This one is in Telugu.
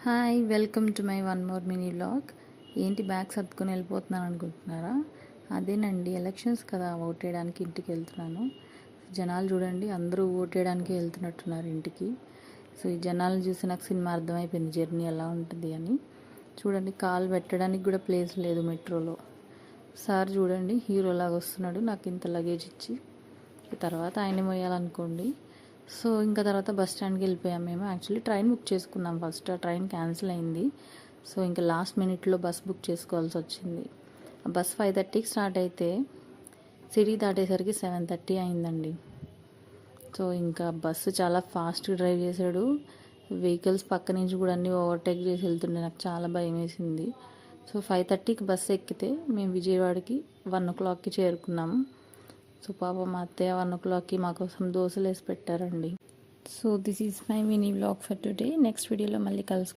Hi welcome to my one more mini vlog. ఏంటి బ్యాగ్ సర్దుకొని వెళ్ళిపోతున్నాను అనుకుంటున్నారా? అదేనండి, ఎలక్షన్స్ కదా, ఓటేయడానికి ఇంటికి వెళ్తున్నాను. జనాలు చూడండి, అందరూ ఓటేయడానికి వెళ్తున్నట్టున్నారు ఇంటికి. సో ఈ జనాలను చూసి నాకు సినిమా అర్థమైపోయింది, జర్నీ ఎలా ఉంటుంది అని. చూడండి, కాలు పెట్టడానికి కూడా ప్లేస్ లేదు మెట్రోలో. సార్ చూడండి, హీరోలాగా వస్తున్నాడు నాకు ఇంత లగేజ్ ఇచ్చి. తర్వాత ఆయన మోయాలనుకోండి. సో ఇంకా తర్వాత బస్ స్టాండ్కి వెళ్ళిపోయాం. మేము యాక్చువల్లీ ట్రైన్ బుక్ చేసుకున్నాం, ఫస్ట్ ఆ ట్రైన్ క్యాన్సిల్ అయింది. సో ఇంకా లాస్ట్ మినిట్లో బస్ బుక్ చేసుకోవాల్సి వచ్చింది. బస్ 5:30కి స్టార్ట్ అయితే సిటీ దాటేసరికి 7:30 అయిందండి. సో ఇంకా బస్సు చాలా ఫాస్ట్గా డ్రైవ్ చేశాడు. వెహికల్స్ పక్క నుంచి కూడా అన్నీ ఓవర్టేక్ చేసి వెళ్తుండే, నాకు చాలా భయం వేసింది. సో 5:30కి బస్సు ఎక్కితే మేము విజయవాడకి 1 o'clockకి చేరుకున్నాము. సో పాప మా అత్తయ్య 1 o'clockకి మా కోసం దోశలు వేసి పెట్టారండి. So this is my mini vlog for today. Next వీడియోలో మళ్ళీ కలుసుకుంటాం.